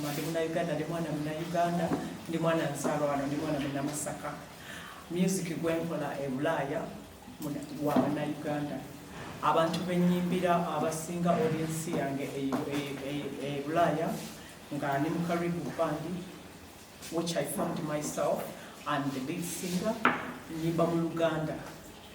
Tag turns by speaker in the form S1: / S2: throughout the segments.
S1: Ndi muna Uganda, ndi mwana muna Uganda, ndi mwana nsalo wano, ndi mwana muna Masaka. Music gwenkola Bulaya wa na Uganda. Abantu benyimbira abasinga audience yange Bulaya nga ndi mu Karibu band, which I formed myself, and the lead singer nyimba mu Uganda.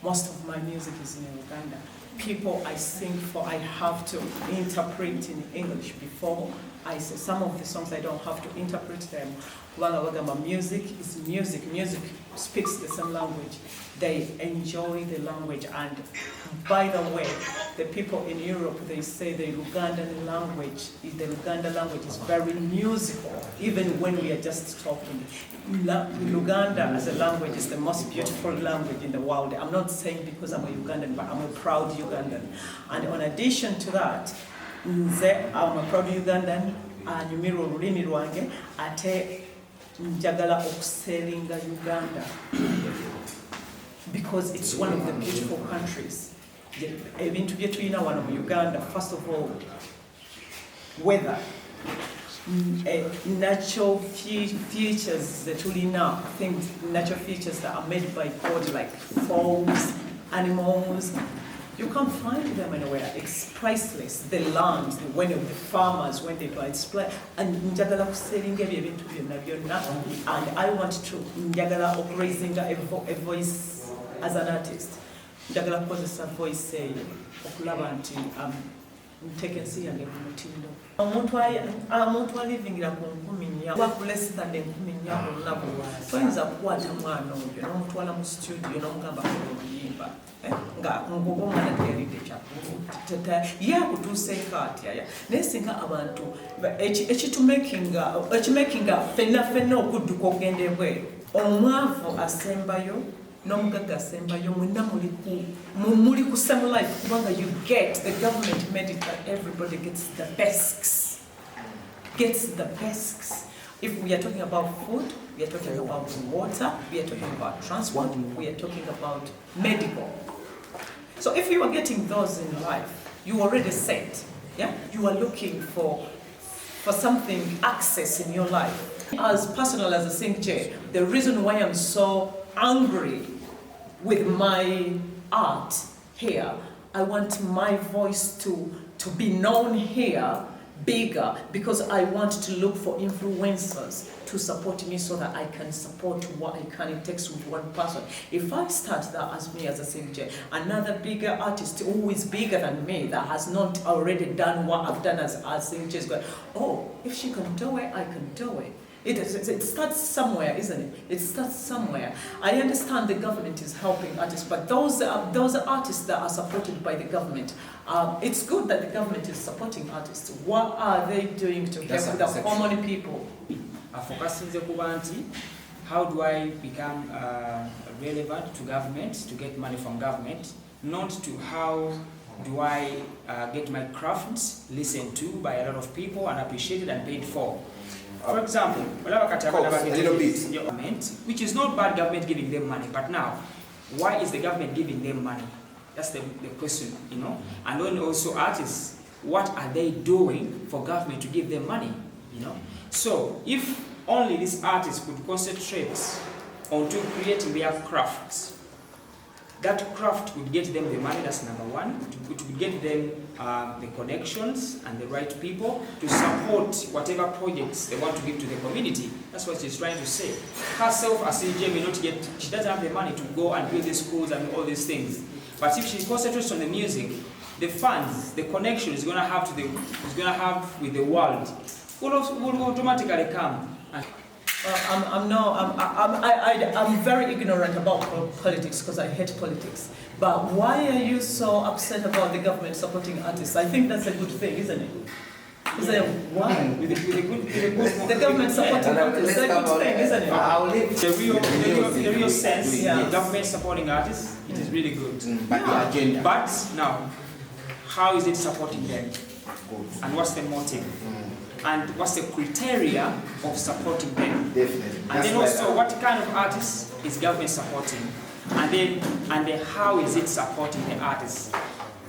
S1: Most of my music is in Uganda. People I sing for, I have to interpret in English before I say. Some of the songs I don't have to interpret them. My music is music. Music speaks the same language. They enjoy the language. And by the way, the people in Europe, they say the Ugandan language is very musical, even when we are just talking. Uganda as a language is the most beautiful language in the world. I'm not saying because I'm a Ugandan, but I'm a proud Ugandan. And in addition to that, I'm a proud Ugandan, nyumira olulimi lwange, ate njagala okuselinga Uganda because it's one of the beautiful countries. Ebintu bye tulina wano mu Uganda, first of all, weather, natural features that tulina, things, natural features that are made by God, like falls, animals. You can't find them anywhere. It's priceless. The land, when the farmers, when they buy, it's priceless. And njagala kuselinga ebintu byonna byonna. And I want to njagala raising a voice as an artist. Njagala kukozesa voice okulaba nti nteke ensi yange ku mutindo. Omuntu alivingira ku 10 wa less than 10 olunaku. Toyinza kukwata mwana oyo n'omutwala mu studio n'omugamba okuyimba. Nga ngoba omwana teyalidde kyakutata yakutuuseeko atya naye singa abantu ekimakinga ffenna okudduka okugenda ebweru omwavu asembayo n'omugagga asembayo mwenna muli ku same life kubanga you get, the government made it that everybody gets the basics. If we are talking about food, we are talking about water, we are talking about transport, we are talking about medical. So if you are getting those in life, you already set. Yeah? You are looking for something, access in your life. As personal as a Asingjay, the reason why I'm so angry with my art here, I want my voice to be known here bigger, because I want to look for influencers to support me so that I can support what I can. It takes with one person. If I start that as me as a Asingjay, another bigger artist who is bigger than me that has not already done what I've done as Asingjay is going, oh, if she can do it, I can do it. It starts somewhere, isn't it? It starts somewhere. I understand the government is helping artists, but those are artists that are supported by the government. It's good that the government is supporting artists. What are they doing to help the common people?
S2: Focusing the how do I become relevant to government, to get money from government, not to how do I get my crafts listened to by a lot of people and appreciated and paid for. For example, government, which is not bad government giving them money, but now, why is the government giving them money? That's the question, you know. And then also artists, what are they doing for government to give them money, you know? So if only these artists could concentrate on creating their crafts, that craft would get them the money, that's number one. It would get them the connections and the right people to support whatever projects they want to give to the community. That's what she's trying to say. Herself, as Asingjay, may not get, she doesn't have the money to go and build the schools and all these things. But if she concentrates on the music, the funds, the connection is going to have with the world will automatically come.
S1: I'm very ignorant about politics because I hate politics. But why are you so upset about the government supporting artists? I think that's a good thing, isn't it? Is it why? The government supporting artists is a good thing, isn't it?
S2: The real sense, the government supporting artists, it is really good. But now, how is it supporting them? And what's the motive? And what's the criteria of supporting them?
S3: Definitely.
S2: And then also, what kind of artists is government supporting? And then how is it supporting the artists?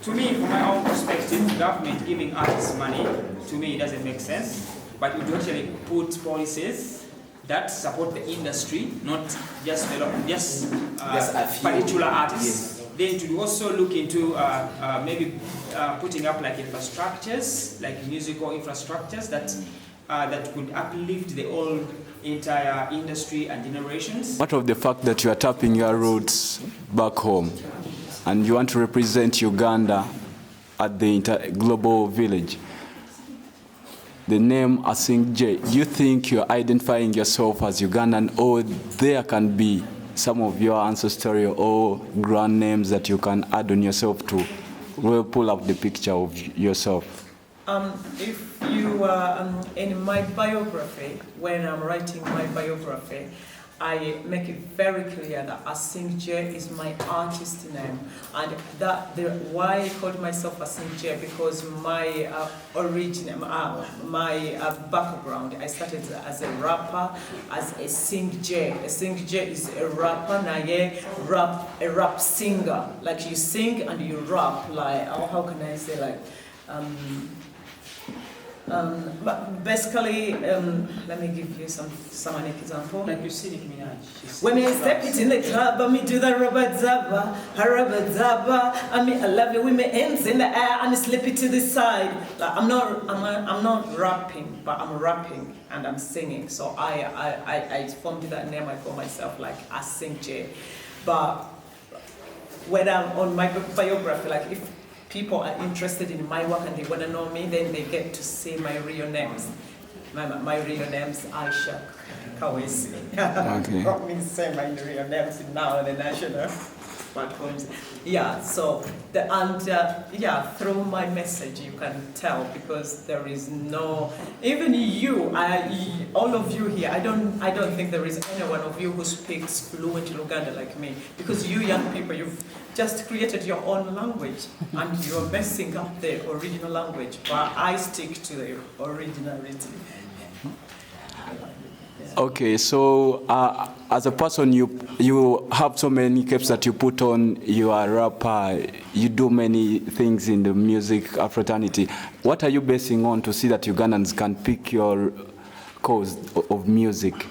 S2: To me, from my own perspective, government giving artists money, to me, it doesn't make sense. but we do actually put policies that support the industry, not just particular artists.
S3: Yes.
S2: Then to also look into maybe putting up like infrastructures, like musical infrastructures that could uplift the whole entire industry and generations.
S4: What of the fact that you are tapping your roots back home and you want to represent Uganda at the global village? The name Asingjay, do you think you're identifying yourself as Ugandan, or there can be some of your ancestral or grand names that you can add on yourself to really pull up the picture of yourself?
S1: If you are in my biography, when I'm writing my biography, I make it very clear that Asingjay is my artist name, and why I called myself Asingjay, because my background, I started as a rapper, as a Singjay. A Singjay is a rapper, a rap singer. Like you sing and you rap, like, how can I say, like, but basically, let me give you some example.
S2: Like you see, Nicki Minaj.
S1: When I step it in the club, I me do the rubber zabba, I mean, I love it with my hands in the air and slip it to the side. Like, I'm not rapping, but I'm rapping and I'm singing. So I formed that name. I call myself like Asingjay. But when I'm on my biography, like if people are interested in my work and they want to know me, then they get to see my real names. My real name's Aisha Kawesi.
S4: Okay.
S1: Got me say my real names now on the national platforms. Yeah, so through my message you can tell, because there is no, even you, all of you here, I don't think there is any one of you who speaks fluent Luganda like me, because you young people, you've just created your own language and you're messing up the original language, but I stick to the originality.
S4: Okay, so as a person, you have so many caps that you put on. You are a rapper. You do many things in the music fraternity. What are you basing on to see that Ugandans can pick your cause of music?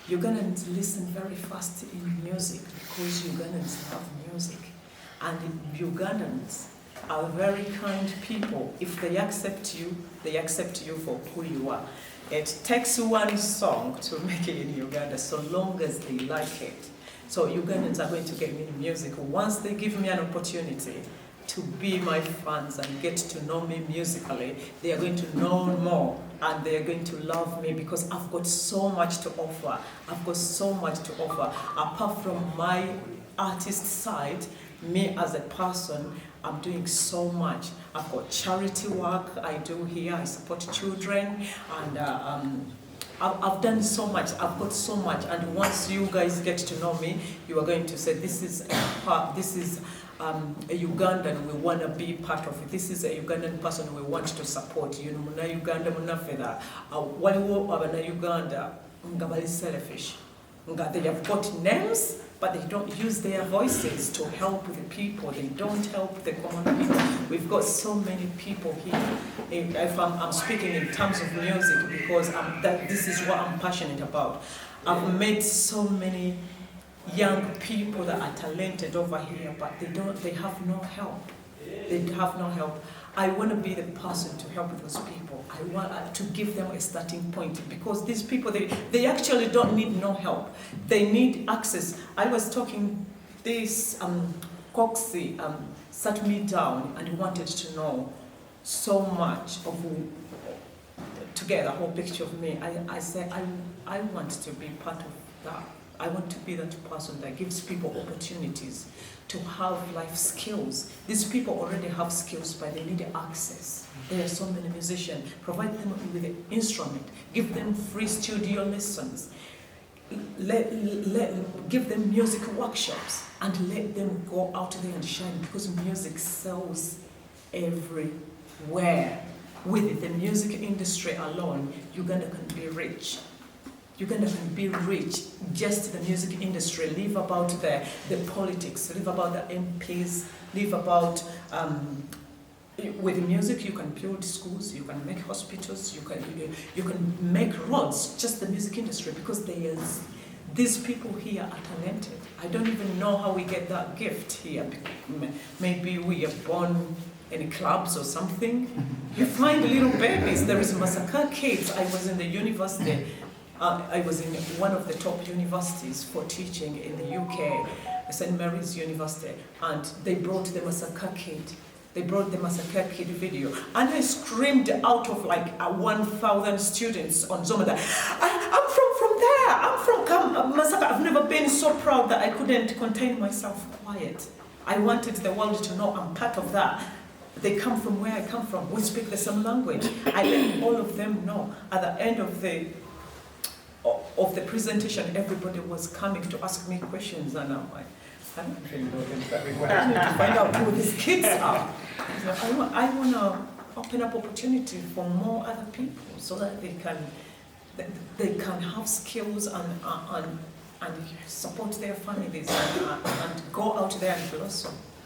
S1: Ugandans listen very fast in music because Ugandans love music, and Ugandans are very kind people. If they accept you for who you are. It takes one song to make it in Uganda, so long as they like it. So Ugandans are going to get me in music. Once they give me an opportunity to be my fans and get to know me musically, they are going to know more and they are going to love me, because I've got so much to offer. I've got so much to offer. Apart from my artist side, me as a person, I'm doing so much. I've got charity work I do here. I support children, and I've done so much. I've got so much. And once you guys get to know me, you are going to say, this is a Ugandan we want to be part of it. This is a Ugandan person we want to support. You know, muna Uganda muna feda. Waliwo abana Uganda nga bali selfish. Nga they have got names, but they don't use their voices to help the people. They don't help the common people. We've got so many people here. If I'm speaking in terms of music, because this is what I'm passionate about. I've met so many young people that are talented over here, but they have no help. They have no help. I want to be the person to help those people. I want to give them a starting point, because these people, they actually don't need no help. They need access. I was talking, this Kookie sat me down and wanted to know so much of to get a whole picture of me. I said, I want to be part of that. I want to be that person that gives people opportunities to have life skills. These people already have skills, but they need access. There are so many musicians. Provide them with an instrument. Give them free studio lessons. Give them music workshops, and let them go out there and shine, because music sells everywhere. With the music industry alone, Uganda can be rich. Uganda can be rich, just the music industry. Leave about the politics, leave about the MPs, leave about with music, you can build schools, you can make hospitals, you can make roads, just the music industry, because these people here are talented. I don't even know how we get that gift here. Maybe we are born in clubs or something. You find little babies. There is Masaka kids. I was in the university. I was in one of the top universities for teaching in the UK, St. Mary's University, and they brought the Masaka kid. They brought the Masaka kid video, and I screamed out of like 1,000 students on Zoom that I'm from there. I'm from Masaka. I've never been so proud that I couldn't contain myself quiet. I wanted the world to know I'm part of that. They come from where I come from. We speak the same language. I let all of them know. At the end of the presentation, everybody was coming to ask me questions, and I'm like, I don't really know them very well. I need to find out who these kids are. So I want to open up opportunity for more other people so that they can have skills and support their families and go out there and blossom.